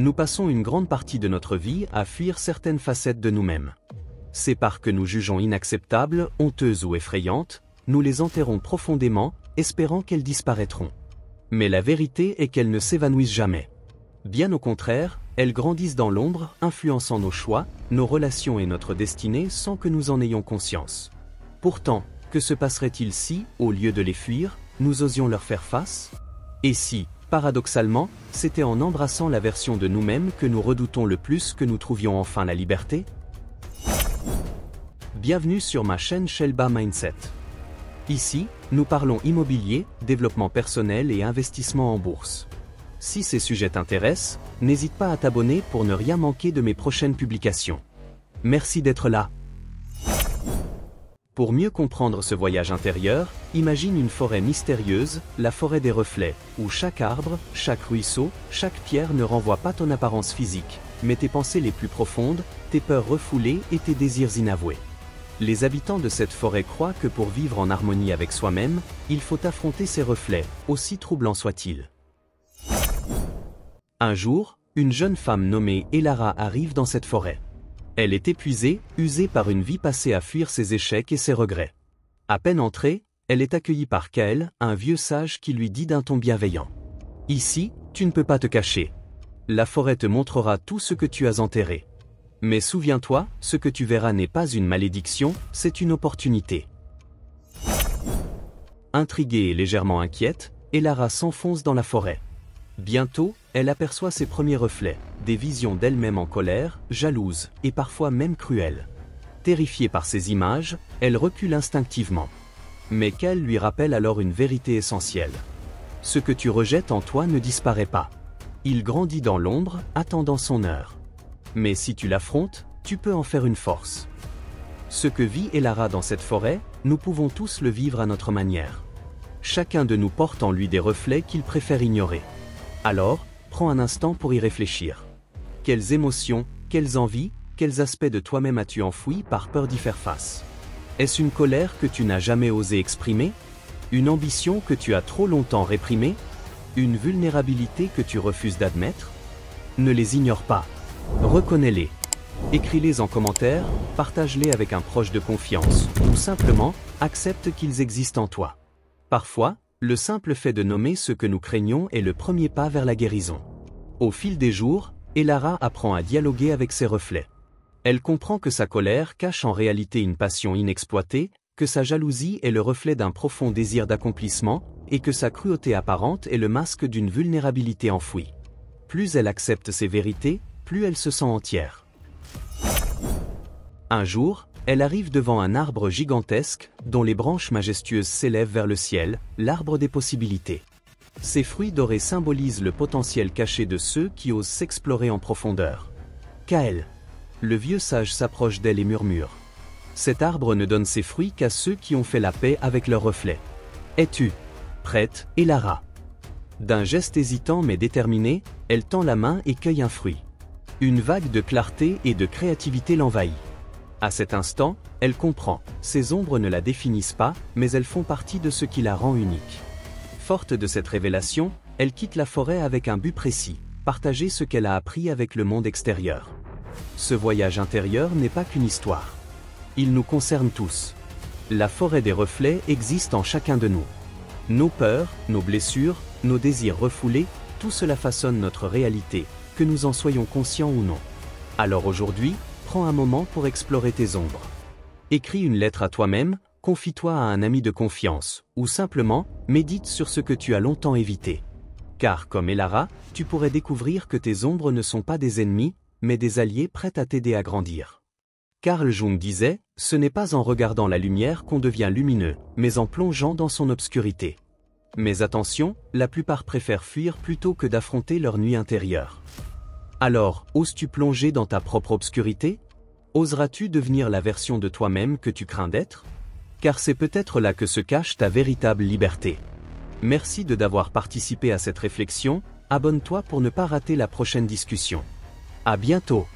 nous passons une grande partie de notre vie à fuir certaines facettes de nous-mêmes. Ces parts que nous jugeons inacceptables, honteuses ou effrayantes, nous les enterrons profondément, espérant qu'elles disparaîtront. Mais la vérité est qu'elles ne s'évanouissent jamais. Bien au contraire, elles grandissent dans l'ombre, influençant nos choix, nos relations et notre destinée sans que nous en ayons conscience. Pourtant, que se passerait-il si, au lieu de les fuir, nous osions leur faire face? Et si, paradoxalement, c'était en embrassant la version de nous-mêmes que nous redoutons le plus que nous trouvions enfin la liberté? Bienvenue sur ma chaîne Shelba Mindset. Ici, nous parlons immobilier, développement personnel et investissement en bourse. Si ces sujets t'intéressent, n'hésite pas à t'abonner pour ne rien manquer de mes prochaines publications. Merci d'être là. Pour mieux comprendre ce voyage intérieur, imagine une forêt mystérieuse, la forêt des reflets, où chaque arbre, chaque ruisseau, chaque pierre ne renvoie pas ton apparence physique, mais tes pensées les plus profondes, tes peurs refoulées et tes désirs inavoués. Les habitants de cette forêt croient que pour vivre en harmonie avec soi-même, il faut affronter ces reflets, aussi troublants soient-ils. Un jour, une jeune femme nommée Elara arrive dans cette forêt. Elle est épuisée, usée par une vie passée à fuir ses échecs et ses regrets. À peine entrée, elle est accueillie par Kael, un vieux sage qui lui dit d'un ton bienveillant. « Ici, tu ne peux pas te cacher. La forêt te montrera tout ce que tu as enterré. Mais souviens-toi, ce que tu verras n'est pas une malédiction, c'est une opportunité. » Intriguée et légèrement inquiète, Elara s'enfonce dans la forêt. Bientôt, elle aperçoit ses premiers reflets, des visions d'elle-même en colère, jalouse, et parfois même cruelle. Terrifiée par ces images, elle recule instinctivement. Mais Kael lui rappelle alors une vérité essentielle. Ce que tu rejettes en toi ne disparaît pas. Il grandit dans l'ombre, attendant son heure. Mais si tu l'affrontes, tu peux en faire une force. Ce que vit Elara dans cette forêt, nous pouvons tous le vivre à notre manière. Chacun de nous porte en lui des reflets qu'il préfère ignorer. Alors, prends un instant pour y réfléchir. Quelles émotions, quelles envies, quels aspects de toi-même as-tu enfouis par peur d'y faire face? Est-ce une colère que tu n'as jamais osé exprimer? Une ambition que tu as trop longtemps réprimée? Une vulnérabilité que tu refuses d'admettre? Ne les ignore pas. Reconnais-les. Écris-les en commentaire, partage-les avec un proche de confiance, ou simplement, accepte qu'ils existent en toi. Parfois, le simple fait de nommer ce que nous craignons est le premier pas vers la guérison. Au fil des jours, Elara apprend à dialoguer avec ses reflets. Elle comprend que sa colère cache en réalité une passion inexploitée, que sa jalousie est le reflet d'un profond désir d'accomplissement, et que sa cruauté apparente est le masque d'une vulnérabilité enfouie. Plus elle accepte ces vérités, plus elle se sent entière. Un jour, elle arrive devant un arbre gigantesque, dont les branches majestueuses s'élèvent vers le ciel, l'arbre des possibilités. Ses fruits dorés symbolisent le potentiel caché de ceux qui osent s'explorer en profondeur. Kael. Le vieux sage s'approche d'elle et murmure. Cet arbre ne donne ses fruits qu'à ceux qui ont fait la paix avec leurs reflets. Es-tu prête, Elara? D'un geste hésitant mais déterminé, elle tend la main et cueille un fruit. Une vague de clarté et de créativité l'envahit. À cet instant, elle comprend, ces ombres ne la définissent pas, mais elles font partie de ce qui la rend unique. Forte de cette révélation, elle quitte la forêt avec un but précis, partager ce qu'elle a appris avec le monde extérieur. Ce voyage intérieur n'est pas qu'une histoire. Il nous concerne tous. La forêt des reflets existe en chacun de nous. Nos peurs, nos blessures, nos désirs refoulés, tout cela façonne notre réalité, que nous en soyons conscients ou non. Alors aujourd'hui, prends un moment pour explorer tes ombres. Écris une lettre à toi-même, confie-toi à un ami de confiance, ou simplement, médite sur ce que tu as longtemps évité. Car comme Elara, tu pourrais découvrir que tes ombres ne sont pas des ennemis, mais des alliés prêts à t'aider à grandir. Carl Jung disait, ce n'est pas en regardant la lumière qu'on devient lumineux, mais en plongeant dans son obscurité. Mais attention, la plupart préfèrent fuir plutôt que d'affronter leur nuit intérieure. Alors, oses-tu plonger dans ta propre obscurité? Oseras-tu devenir la version de toi-même que tu crains d'être? Car c'est peut-être là que se cache ta véritable liberté. Merci d'avoir participé à cette réflexion, abonne-toi pour ne pas rater la prochaine discussion. À bientôt!